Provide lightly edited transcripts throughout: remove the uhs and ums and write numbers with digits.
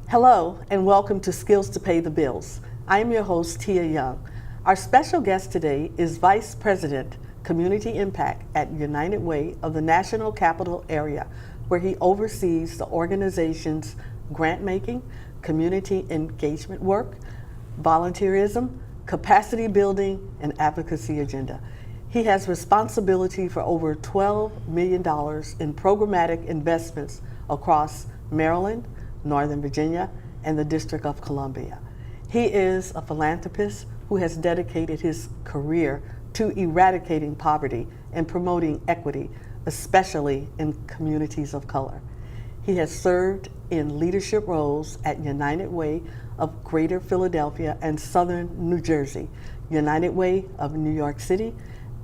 Hello and welcome to Skills to Pay the Bills. I am your host, Tia Young. Our special guest today is Vice President, Community Impact at United Way of the National Capital Area, where he oversees the organization's grant making, community engagement work, volunteerism, capacity building, and advocacy agenda. He has responsibility for over $12 million in programmatic investments across Maryland, Northern Virginia, and the District of Columbia. He is a philanthropist who has dedicated his career to eradicating poverty and promoting equity, especially in communities of color. He has served in leadership roles at United Way of Greater Philadelphia and Southern New Jersey, United Way of New York City,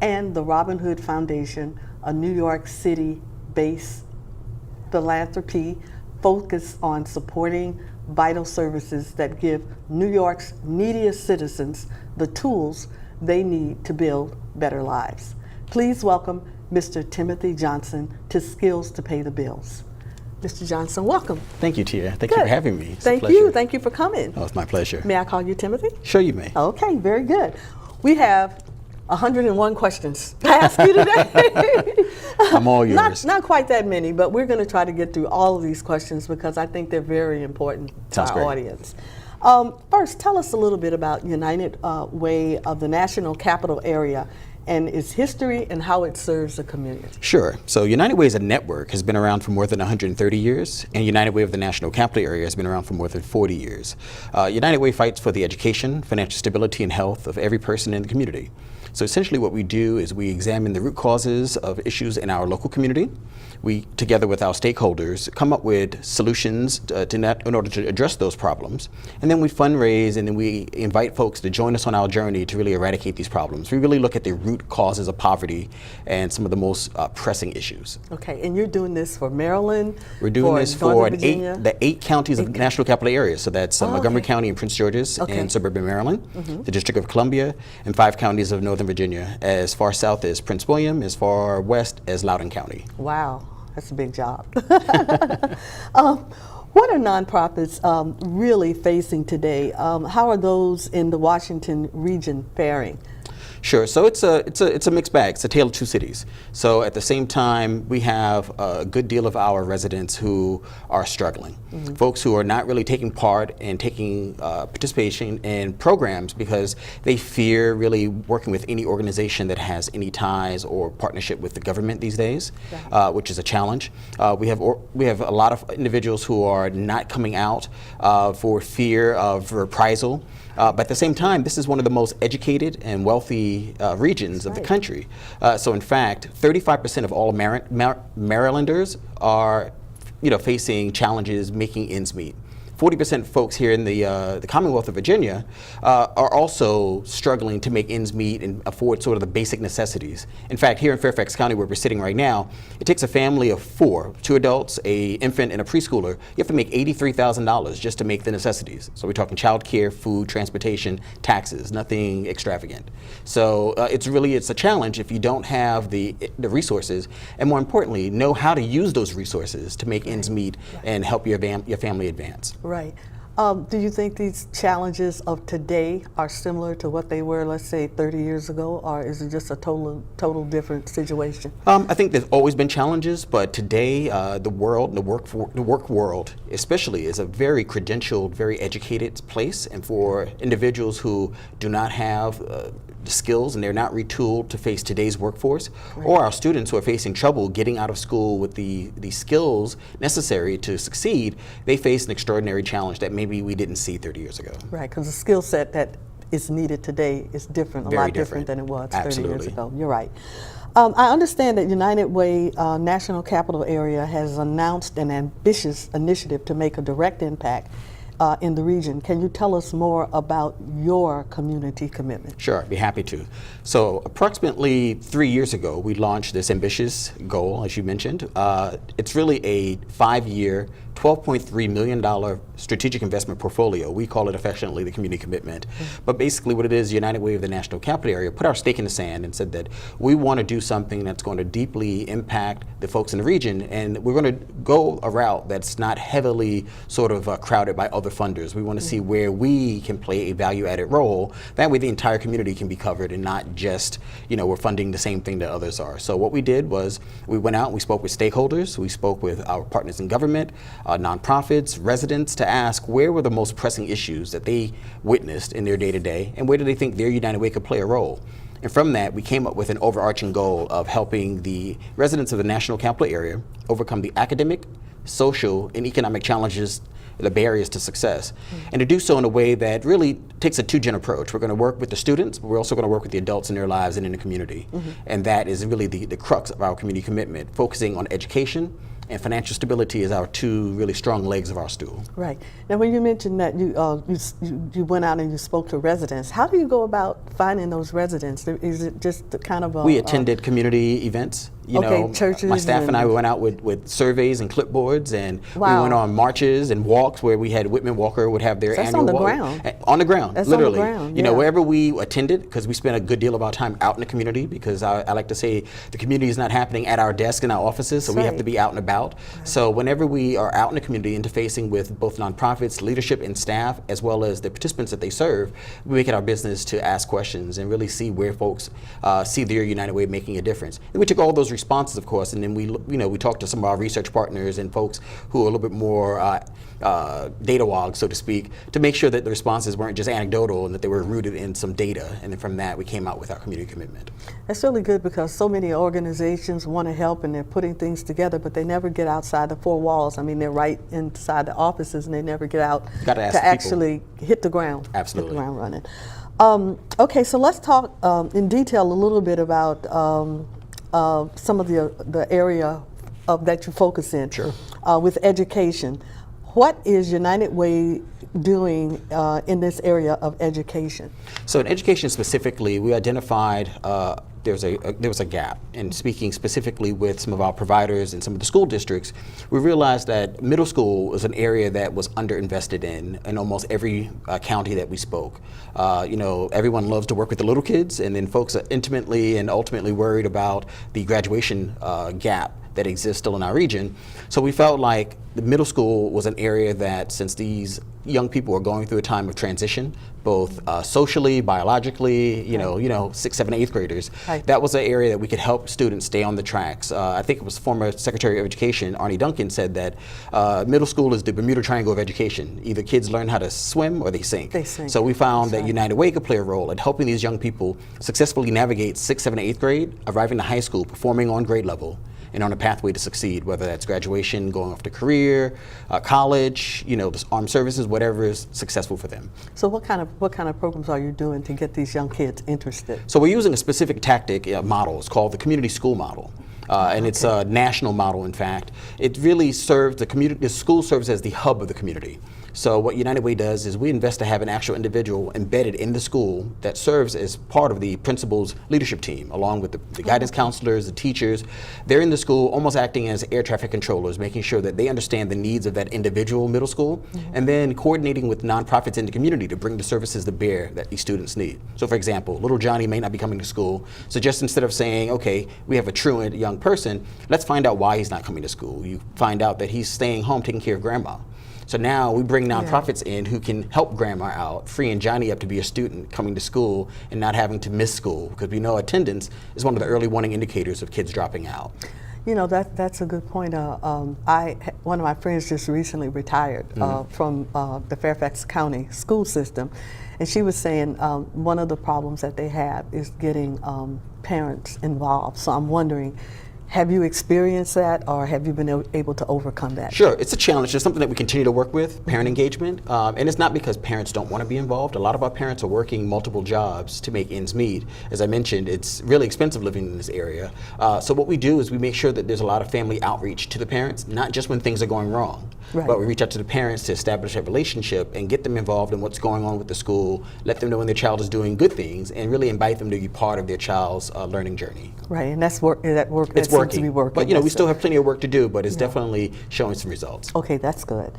and the Robin Hood Foundation, a New York City-based philanthropy focused on supporting vital services that give New York's neediest citizens the tools they need to build better lives. Please welcome Mr. Timothy Johnson to Skills to Pay the Bills. Mr. Johnson, welcome. Thank you, Tia. Thank you for having me. It's Thank you. Thank you for coming. Oh, it's my pleasure. May I call you Timothy? Sure you may. Okay, very good. We have 101 questions to ask you today. I'm all yours. Not quite that many, but we're going to try to get through all of these questions because I think they're very important to Sounds our great. audience. First, tell us a little bit about United Way of the National Capital Area and its history and how it serves the community. Sure. So United Way as a network has been around for more than 130 years, and United Way of the National Capital Area has been around for more than 40 years. United Way fights for the education, financial stability, and health of every person in the community. So essentially what we do is we examine the root causes of issues in our local community. We, together with our stakeholders, come up with solutions in order to address those problems. And then we fundraise and then we invite folks to join us on our journey to really eradicate these problems. We really look at the root causes of poverty and some of the most pressing issues. Okay, and you're doing this for Maryland? We're doing this for the 8 counties of the National Capital Area. So that's Montgomery okay. County and Prince George's in suburban Maryland, the District of Columbia, and 5 counties of Northern Virginia, as far south as Prince William, as far west as Loudoun County. Wow, that's a big job. What are nonprofits really facing today? How are those in the Washington region faring? Sure. So it's a mixed bag. It's a tale of two cities. So at the same time, we have a good deal of our residents who are struggling. Folks who are not really taking part and taking participation in programs because they fear really working with any organization that has any ties or partnership with the government these days, which is a challenge. We have a lot of individuals who are not coming out for fear of reprisal. But at the same time, this is one of the most educated and wealthy regions of the country. So in fact, 35% of all Marylanders are facing challenges making ends meet. 40% folks here in the Commonwealth of Virginia are also struggling to make ends meet and afford sort of the basic necessities. In fact, here in Fairfax County, where we're sitting right now, it takes a family of 4, 2 adults, an infant, and a preschooler. You have to make $83,000 just to make the necessities. So we're talking child care, food, transportation, taxes, nothing extravagant. So it's a challenge if you don't have the resources, and more importantly, know how to use those resources to make ends meet and help your family advance. Right. Do you think these challenges of today are similar to what they were, let's say, 30 years ago, or is it just a total different situation? I think there's always been challenges, but today the work world especially is a very credentialed, very educated place, and for individuals who do not have the skills and they're not retooled to face today's workforce, or our students who are facing trouble getting out of school with the skills necessary to succeed, they face an extraordinary challenge that maybe we didn't see 30 years ago. Right, because the skill set that is needed today is different, a lot different than it was 30 years ago. You're right. I understand that United Way National Capital Area has announced an ambitious initiative to make a direct impact in the region. Can you tell us more about your community commitment? Sure, I'd be happy to. So approximately 3 years ago, we launched this ambitious goal, as you mentioned. It's really a 5-year, $12.3 million strategic investment portfolio. We call it affectionately the community commitment. But basically what it is, United Way of the National Capital Area put our stake in the sand and said that we want to do something that's going to deeply impact the folks in the region, and we're going to go a route that's not heavily sort of crowded by other funders. We want to see where we can play a value-added role. That way the entire community can be covered and not just, we're funding the same thing that others are. So what we did was we went out and we spoke with stakeholders, we spoke with our partners in government, nonprofits, residents, to ask where were the most pressing issues that they witnessed in their day-to-day, and where do they think their United Way could play a role. And from that, we came up with an overarching goal of helping the residents of the National Capital Area overcome the academic, social, and economic challenges, the barriers to success, and to do so in a way that really takes a two-gen approach. We're going to work with the students, but we're also going to work with the adults in their lives and in the community. And that is really the crux of our community commitment, focusing on education, and financial stability is our two really strong legs of our stool. Right. Now, when you mentioned that you went out and you spoke to residents, how do you go about finding those residents? Is it just kind of a... We attended community events. Churches. My staff and I went out with surveys and clipboards, and we went on marches and walks where we had Whitman Walker would have their annual walk. On the ground, That's literally. On the ground, wherever we attended, because we spent a good deal of our time out in the community, because I like to say the community is not happening at our desk in our offices, so we have to be out and about. So whenever we are out in the community interfacing with both nonprofits, leadership, and staff, as well as the participants that they serve, we make it our business to ask questions and really see where folks see their United Way making a difference. And we took all those responses, of course, and then we talked to some of our research partners and folks who are a little bit more data wogs, so to speak, to make sure that the responses weren't just anecdotal and that they were rooted in some data. And then from that, we came out with our community commitment. That's really good, because so many organizations want to help and they're putting things together, but they never get outside the four walls. I mean, they're right inside the offices and they never get out to actually hit the ground. Absolutely. Hit the ground running. Okay, so let's talk in detail a little bit about some of the area that you focus in. Sure. With education. What is United Way doing in this area of education? So in education specifically, we identified there was a gap. And speaking specifically with some of our providers and some of the school districts, we realized that middle school was an area that was underinvested in almost every county that we spoke. Everyone loves to work with the little kids, and then folks are intimately and ultimately worried about the graduation gap that exists still in our region. So we felt like the middle school was an area that, since these young people are going through a time of transition, both socially, biologically, 6th, 7th, 8th graders, that was an area that we could help students stay on the tracks. I think it was former Secretary of Education, Arnie Duncan, said that middle school is the Bermuda Triangle of education. Either kids learn how to swim or they sink. So we found that United Way could play a role in helping these young people successfully navigate 6th, 7th, 8th grade, arriving to high school, performing on grade level, and on a pathway to succeed, whether that's graduation, going off to career, college, the armed services, whatever is successful for them. So what kind of programs are you doing to get these young kids interested? So we're using a specific tactic model. It's called the community school model. And it's a national model, in fact. It really serves the community. The school serves as the hub of the community. So what United Way does is we invest to have an actual individual embedded in the school that serves as part of the principal's leadership team, along with the guidance counselors, the teachers. They're in the school almost acting as air traffic controllers, making sure that they understand the needs of that individual middle school, and then coordinating with nonprofits in the community to bring the services to bear that these students need. So for example, little Johnny may not be coming to school, so just instead of saying, okay, we have a truant young person, let's find out why he's not coming to school. You find out that he's staying home taking care of grandma. So now we bring nonprofits in who can help grandma out, freeing Johnny up to be a student coming to school and not having to miss school, because we know attendance is one of the early warning indicators of kids dropping out. That's a good point. One of my friends just recently retired from the Fairfax County school system, and she was saying one of the problems that they have is getting parents involved. So I'm wondering, Have you experienced that, or have you been able to overcome that? Sure, it's a challenge. It's something that we continue to work with, parent engagement. And it's not because parents don't want to be involved. A lot of our parents are working multiple jobs to make ends meet. As I mentioned, it's really expensive living in this area. So what we do is we make sure that there's a lot of family outreach to the parents, not just when things are going wrong, right. but we reach out to the parents to establish a relationship and get them involved in what's going on with the school, let them know when their child is doing good things, and really invite them to be part of their child's learning journey. Right, and that's work. That It's working. Seems to be working. But we still have plenty of work to do, but it's definitely showing some results. Okay, that's good.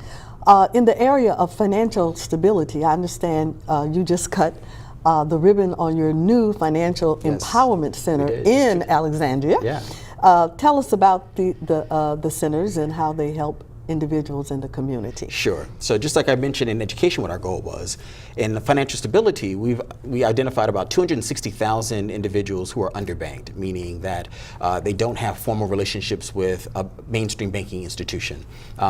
In the area of financial stability, I understand you just cut the ribbon on your new financial empowerment center in Alexandria. Yeah. Tell us about the centers and how they help individuals in the community. Sure. So just like I mentioned in education what our goal was, in financial stability, we identified about 260,000 individuals who are underbanked, meaning that they don't have formal relationships with a mainstream banking institution.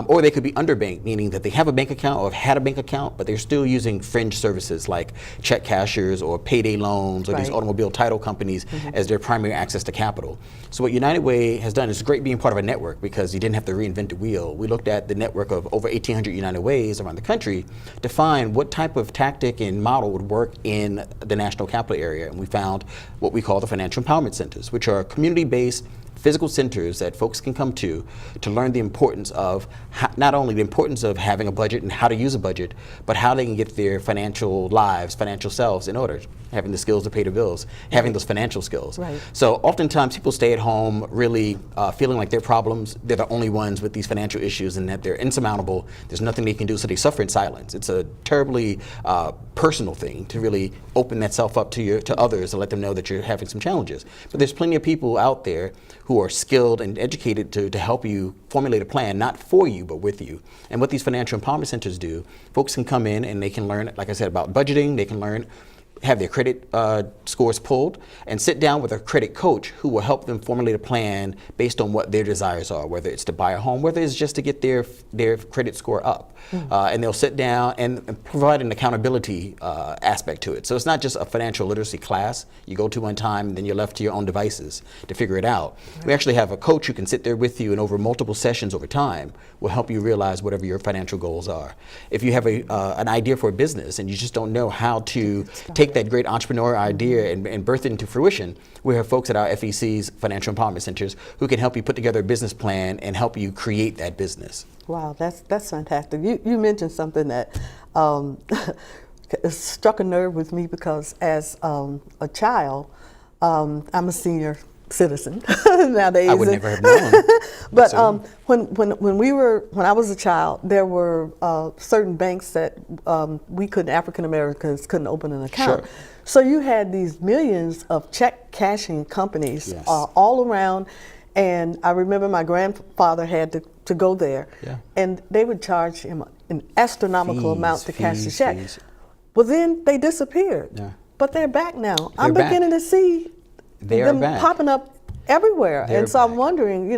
Or they could be underbanked, meaning that they have a bank account or have had a bank account, but they're still using fringe services like check cashers or payday loans or these automobile title companies as their primary access to capital. So what United Way has done is great being part of a network because you didn't have to reinvent the wheel. We looked at the network of over 1,800 United Ways around the country to find what type of tactic and model would work in the national capital area. And we found what we call the financial empowerment centers, which are community-based physical centers that folks can come to learn the importance of not only the importance of having a budget and how to use a budget, but how they can get their financial lives, financial selves in order, having the skills to pay the bills, having those financial skills. Right. So oftentimes people stay at home really feeling like their problems, they're the only ones with these financial issues and that they're insurmountable, there's nothing they can do, so they suffer in silence. It's a terribly personal thing to really open that self up to others and let them know that you're having some challenges. But there's plenty of people out there who are skilled and educated to help you formulate a plan, not for you, but with you. And what these financial empowerment centers do, folks can come in and they can learn, like I said, about budgeting, they can learn, have their credit scores pulled, and sit down with a credit coach who will help them formulate a plan based on what their desires are, whether it's to buy a home, whether it's just to get their credit score up. And they'll sit down and provide an accountability aspect to it. So it's not just a financial literacy class you go to one time and then you're left to your own devices to figure it out. We actually have a coach who can sit there with you and over multiple sessions over time will help you realize whatever your financial goals are. If you have an idea for a business and you just don't know how to take that great entrepreneur idea and birth it into fruition, we have folks at our FEC's Financial Empowerment Centers who can help you put together a business plan and help you create that business. Wow, that's fantastic. You mentioned something that struck a nerve with me because as a child, I'm a senior citizen nowadays. I would never have known. But when I was a child, there were certain banks that African Americans couldn't open an account. Sure. So you had these millions of check cashing companies all around, and I remember my grandfather had to go there, and they would charge him an astronomical amount to cash the check. Well, then they disappeared, but they're back now. I'm beginning to see them popping up everywhere, and so I'm wondering,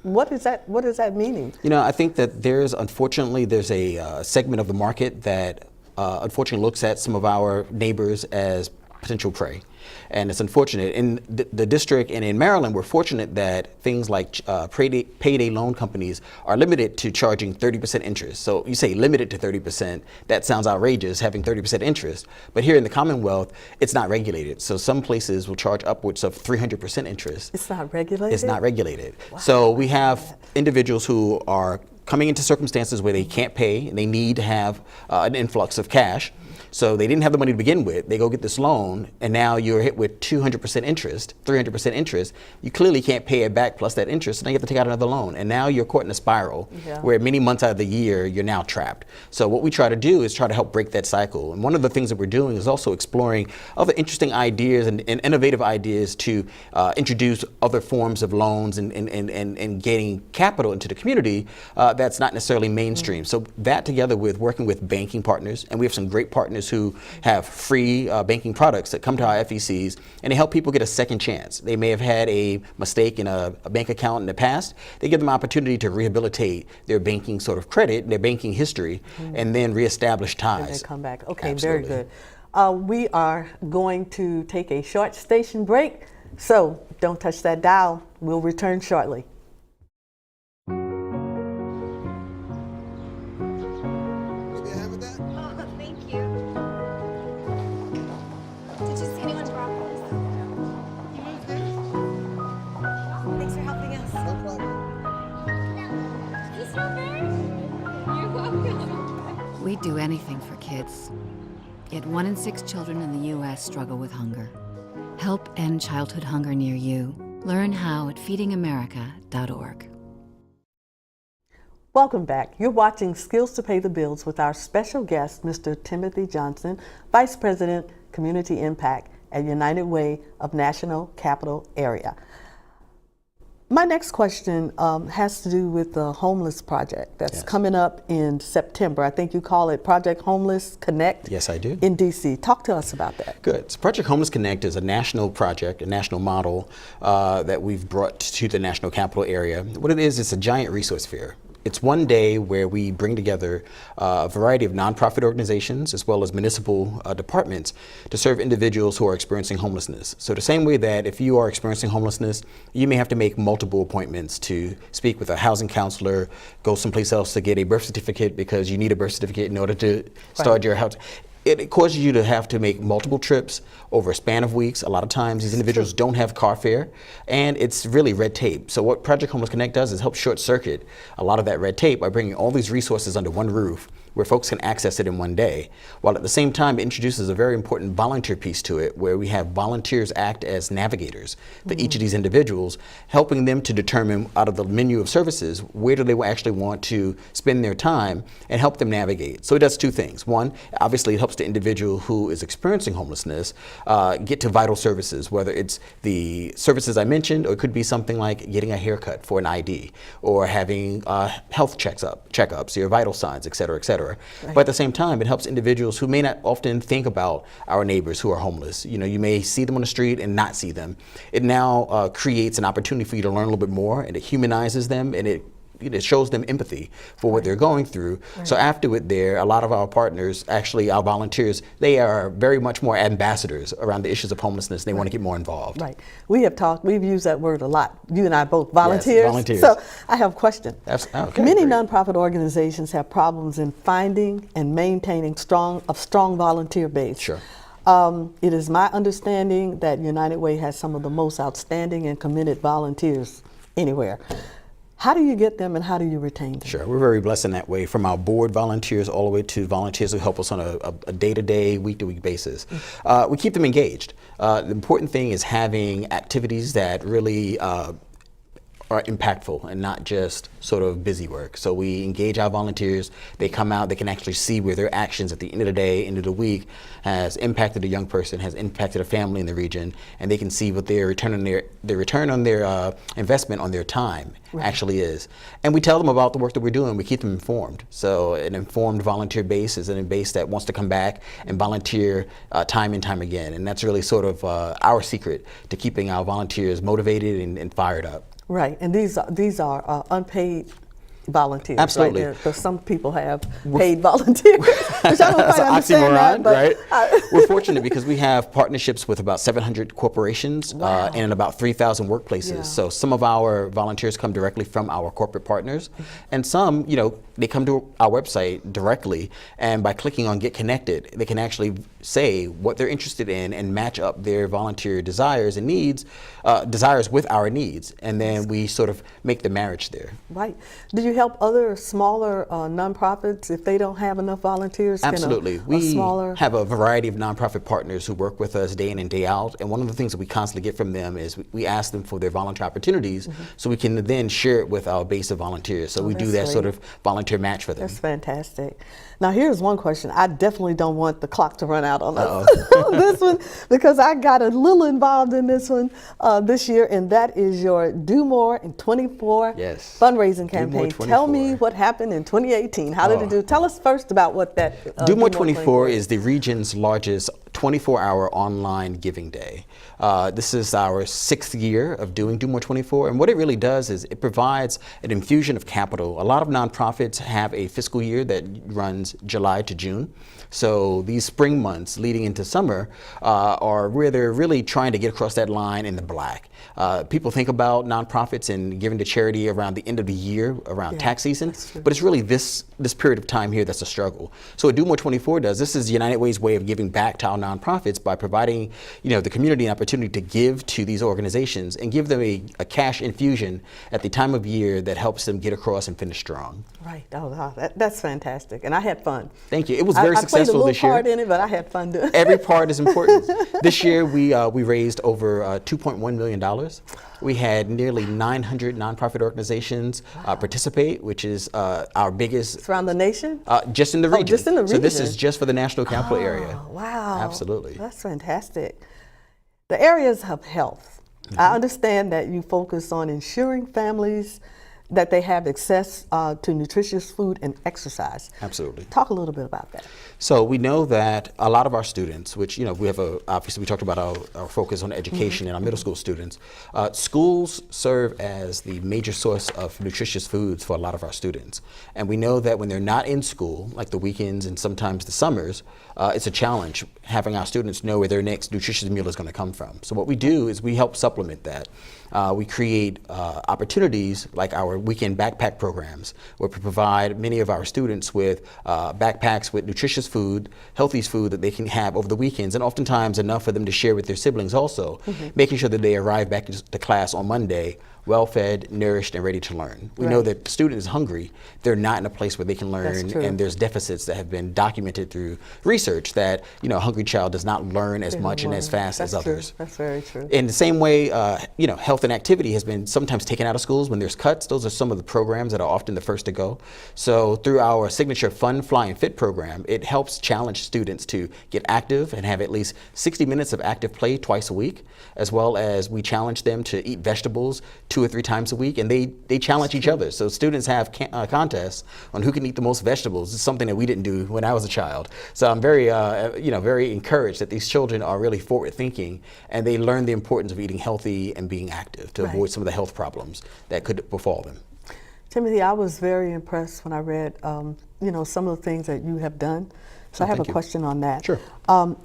what is that meaning? I think that there's a segment of the market that unfortunately looks at some of our neighbors as potential prey. And it's unfortunate. In the district and in Maryland, we're fortunate that things like payday loan companies are limited to charging 30% interest. So you say limited to 30%, that sounds outrageous, having 30% interest. But here in the Commonwealth, it's not regulated. So some places will charge upwards of 300% interest. It's not regulated? It's not regulated. Wow. So we have individuals who are coming into circumstances where they can't pay and they need to have an influx of cash. So they didn't have the money to begin with. They go get this loan, and now you're hit with 200% interest, 300% interest. You clearly can't pay it back plus that interest, and then you have to take out another loan. And now you're caught in a spiral where many months out of the year, you're now trapped. So what we try to do is try to help break that cycle. And one of the things that we're doing is also exploring other interesting ideas and innovative ideas to introduce other forms of loans and getting capital into the community that's not necessarily mainstream. So that together with working with banking partners, and we have some great partners who have free banking products that come to our FECs, and they help people get a second chance. They may have had a mistake in a bank account in the past. They give them an opportunity to rehabilitate their banking sort of credit, their banking history, and then reestablish ties. And they come back. Okay, Absolutely. very good. We are going to take a short station break. So don't touch that dial. We'll return shortly. Thank you. Did you see anyone's broccoli? You moved this? Thanks for helping us. No problem. You strawberry? You're welcome. We'd do anything for kids. Yet 1 in 6 children in the U.S. struggle with hunger. Help end childhood hunger near you. Learn how at feedingamerica.org. Welcome back. You're watching Skills to Pay the Bills with our special guest, Mr. Timothy Johnson, Vice President, Community Impact at United Way of National Capital Area. My next question has to do with the homeless project that's coming up in September. I think you call it Project Homeless Connect. Yes, I do. In DC. Talk to us about that. Good. So Project Homeless Connect is a national project, a national model that we've brought to the national capital area. What it is, it's a giant resource fair. It's one day where we bring together a variety of nonprofit organizations as well as municipal departments to serve individuals who are experiencing homelessness. So the same way that if you are experiencing homelessness, you may have to make multiple appointments to speak with a housing counselor, go someplace else to get a birth certificate because you need a birth certificate in order to start your house. It causes you to have to make multiple trips over a span of weeks. A lot of times these individuals don't have car fare, and it's really red tape. So what Project Homeless Connect does is help short circuit a lot of that red tape by bringing all these resources under one roof where folks can access it in one day, while at the same time it introduces a very important volunteer piece to it where we have volunteers act as navigators for each of these individuals, helping them to determine out of the menu of services where do they actually want to spend their time and help them navigate. So it does two things. One, obviously it helps the individual who is experiencing homelessness get to vital services, whether it's the services I mentioned or it could be something like getting a haircut for an ID or having health checkups, your vital signs, et cetera, et cetera. But at the same time, it helps individuals who may not often think about our neighbors who are homeless. You know, you may see them on the street and not see them. It now creates an opportunity for you to learn a little bit more, and it humanizes them, and it shows them empathy for what they're going through. So after it there, a lot of our partners, actually our volunteers, they are very much more ambassadors around the issues of homelessness. They want to get more involved. Right. We've used that word a lot. You and I both, volunteers. Yes, volunteers. So I have a question. Okay, Many great. nonprofit organizations have problems in finding and maintaining a strong volunteer base. Sure. It is my understanding that United Way has some of the most outstanding and committed volunteers anywhere. How do you get them and how do you retain them? Sure, we're very blessed in that way, from our board volunteers all the way to volunteers who help us on a day-to-day, week-to-week basis. We keep them engaged. The important thing is having activities that really are impactful and not just sort of busy work. So we engage our volunteers, they come out, they can actually see where their actions at the end of the day, end of the week, has impacted a young person, has impacted a family in the region, and they can see what their return on their investment on their time actually is. And we tell them about the work that we're doing, we keep them informed. So an informed volunteer base is a base that wants to come back and volunteer time and time again. And that's really sort of our secret to keeping our volunteers motivated and fired up. Right, and these are unpaid volunteers. Absolutely. Right? Because some people have paid volunteers, which I don't quite understand that. But right? We're fortunate because we have partnerships with about 700 corporations and about 3,000 workplaces. Yeah. So some of our volunteers come directly from our corporate partners, and some, they come to our website directly, and by clicking on Get Connected, they can actually say what they're interested in and match up their volunteer desires and needs, desires with our needs, and then we sort of make the marriage there. Right. Do you help other smaller nonprofits if they don't have enough volunteers? Absolutely. We have a variety of nonprofit partners who work with us day in and day out, and one of the things that we constantly get from them is we ask them for their volunteer opportunities so we can then share it with our base of volunteers. So we do that sort of volunteer match for them. That's fantastic. Now here's one question. I definitely don't want the clock to run out on us on this one, because I got a little involved in this one this year, and that is your Do More in 24 fundraising campaign. Tell me what happened in 2018. How did it do? Tell us first about what that Do More 24 is the region's largest 24-hour online giving day. This is our 6th year of doing Do More 24, and what it really does is it provides an infusion of capital. A lot of nonprofits have a fiscal year that runs July to June. So these spring months leading into summer are where they're really trying to get across that line in the black. People think about nonprofits and giving to charity around the end of the year, around tax season, but it's really this period of time here that's a struggle. So what Do More 24 does, this is United Way's way of giving back to our nonprofits by providing, the community an opportunity to give to these organizations and give them a cash infusion at the time of year that helps them get across and finish strong. Right. Oh, wow. That's fantastic. And I had fun. Thank you. It was very successful this year. I played a little part in it, but I had fun doing it. Every part is important. This year we raised over $2.1 million. We had nearly 900 nonprofit organizations participate, which is our biggest. It's around the nation? Just in the region. Just in the region. So this is just for the national capital area. Wow. Absolutely. That's fantastic. The areas of health. I understand that you focus on ensuring families that they have access to nutritious food and exercise. Absolutely. Talk a little bit about that. So we know that a lot of our students, which we have obviously we talked about our focus on education and our middle school students. Schools serve as the major source of nutritious foods for a lot of our students, and we know that when they're not in school, like the weekends and sometimes the summers, it's a challenge having our students know where their next nutritious meal is going to come from. So what we do is we help supplement that. We create opportunities like our weekend backpack programs, where we provide many of our students with backpacks with nutritious food, healthy food that they can have over the weekends, and oftentimes enough for them to share with their siblings also, making sure that they arrive back to class on Monday well-fed, nourished, and ready to learn. We know that the student is hungry. They're not in a place where they can learn, and there's deficits that have been documented through research that a hungry child does not learn as much and as fast as others. That's very true. In the same way, health and activity has been sometimes taken out of schools when there's cuts. Those are some of the programs that are often the first to go. So through our signature Fun, Fly, and Fit program, it helps challenge students to get active and have at least 60 minutes of active play twice a week, as well as we challenge them to eat vegetables 2 or 3 times a week, and they challenge each other. So students have contests on who can eat the most vegetables. It's something that we didn't do when I was a child. So I'm very, very encouraged that these children are really forward thinking, and they learn the importance of eating healthy and being active to avoid some of the health problems that could befall them. Timothy, I was very impressed when I read, some of the things that you have done. So I have a question on that. Sure.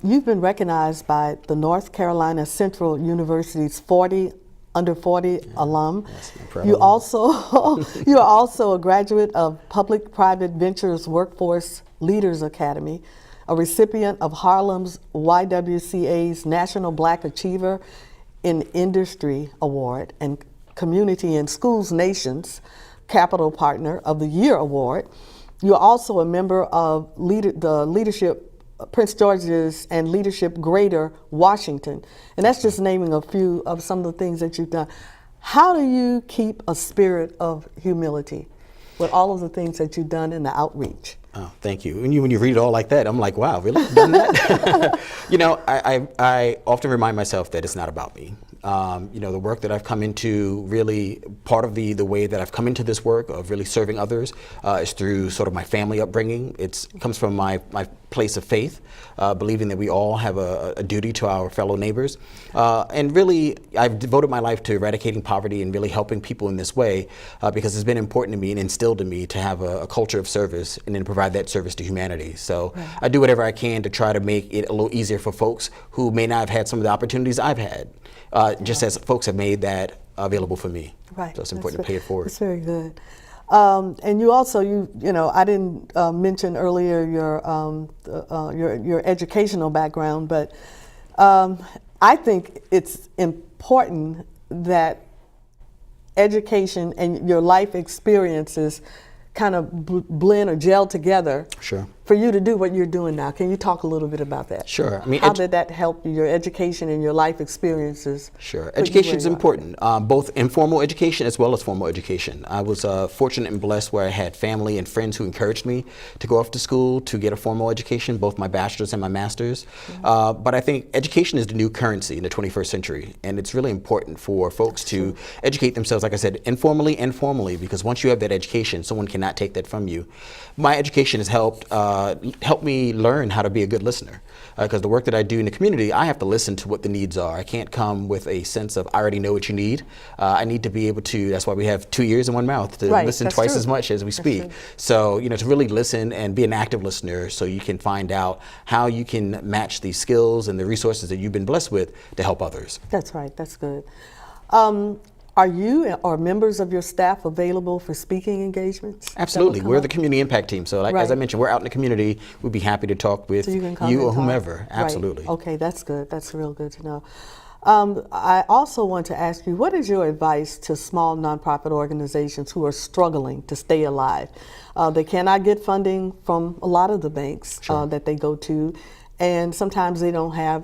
You've been recognized by the North Carolina Central University's under 40 alum. You are also a graduate of Public-Private Ventures Workforce Leaders Academy, a recipient of Harlem's YWCA's National Black Achiever in Industry Award and Community and Schools Nation's Capital Partner of the Year Award. You're also a member of the Leadership Prince George's and Leadership Greater Washington. And that's just naming a few of some of the things that you've done. How do you keep a spirit of humility with all of the things that you've done in the outreach? Oh, thank you. When you read it all like that, I'm like, wow, really? Done that? I often remind myself that it's not about me. The work that I've come into, really part of the way that I've come into this work of really serving others is through sort of my family upbringing. It comes from my place of faith, believing that we all have a duty to our fellow neighbors. And really, I've devoted my life to eradicating poverty and really helping people in this way because it's been important to me and instilled in me to have a culture of service and then provide that service to humanity. So I do whatever I can to try to make it a little easier for folks who may not have had some of the opportunities I've had, just as folks have made that available for me. Right. So it's important to pay it forward. That's very good. And you also, I didn't mention earlier your educational background, but I think it's important that education and your life experiences kind of blend or gel together. Sure. For you to do what you're doing now. Can you talk a little bit about that? Sure. How did that help you, your education and your life experiences? Sure. Education is important, both informal education as well as formal education. I was fortunate and blessed where I had family and friends who encouraged me to go off to school to get a formal education, both my bachelor's and my master's. But I think education is the new currency in the 21st century, and it's really important for folks to educate themselves, like I said, informally and formally, because once you have that education, someone cannot take that from you. My education has helped me learn how to be a good listener. because the work that I do in the community, I have to listen to what the needs are. I can't come with a sense of I already know what you need. I need to be able to, that's why we have 2 ears and 1 mouth, to Right, listen that's twice true. as much as we speak. true. So, to really listen and be an active listener so you can find out how you can match the skills and the resources that you've been blessed with to help others. That's right. That's good. Are you or members of your staff available for speaking engagements? that will Absolutely. come We're up? the community impact team. So, like, as I Right. mentioned, we're out in the community. We'd be happy to talk with So you can come you and or talk. whomever. Right. Absolutely. Okay, that's good. That's real good to know. I also want to ask you, what is your advice to small nonprofit organizations who are struggling to stay alive? They cannot get funding from a lot of the banks that they go to, and sometimes they don't have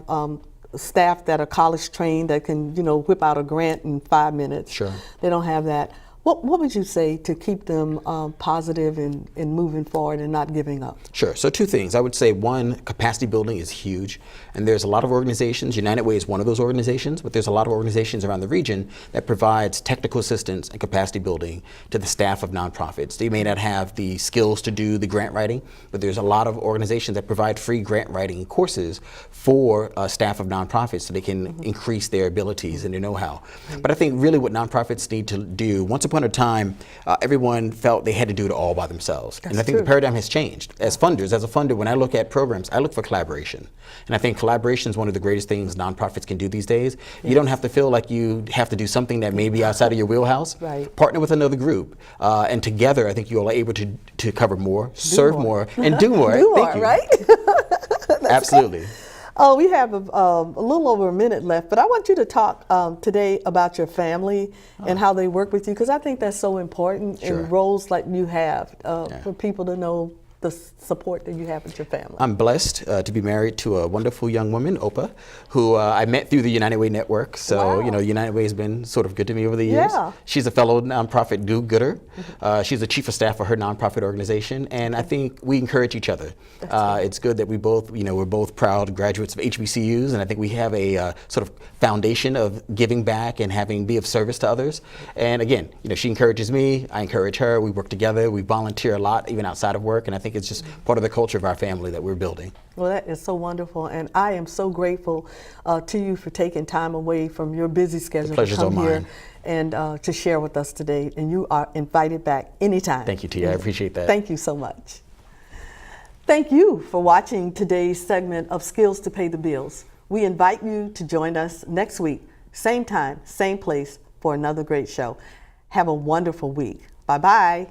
staff that are college trained that can, whip out a grant in 5 minutes. Sure. They don't have that. What would you say to keep them positive and moving forward and not giving up? Sure. So 2 things. I would say, 1, capacity building is huge. And there's a lot of organizations, United Way is one of those organizations, but there's a lot of organizations around the region that provides technical assistance and capacity building to the staff of nonprofits. They may not have the skills to do the grant writing, but there's a lot of organizations that provide free grant writing courses for staff of nonprofits so they can increase their abilities and their know-how. But I think really what nonprofits need to do, once upon a time, everyone felt they had to do it all by themselves. And I think the paradigm has changed. As a funder, when I look at programs, I look for collaboration. And I think collaboration is one of the greatest things nonprofits can do these days. You don't have to feel like you have to do something that may be outside of your wheelhouse. Right. Partner with another group. And together, I think you're able to cover more, serve more, and do more. Do Thank more, you. right? Absolutely. Oh, we have a little over a minute left, but I want you to talk today about your family and how they work with you, because I think that's so important Sure. in roles like you have for people to know the support that you have with your family. I'm blessed to be married to a wonderful young woman, Opa, who I met through the United Way Network. So, Wow. United Way has been sort of good to me over the years. Yeah. She's a fellow nonprofit do-gooder. She's the chief of staff for her nonprofit organization, and I think we encourage each other. It's good that we both, we're both proud graduates of HBCUs, and I think we have a sort of foundation of giving back and be of service to others. And again, she encourages me, I encourage her, we work together, we volunteer a lot, even outside of work, and I think it's just part of the culture of our family that we're building. Well, that is so wonderful, and I am so grateful to you for taking time away from your busy schedule to pleasure's come all here mine. and to share with us today. And you are invited back anytime. Thank you, Tia. I appreciate that. Thank you so much. Thank you for watching today's segment of Skills to Pay the Bills. We invite you to join us next week, same time, same place, for another great show. Have a wonderful week. Bye-bye.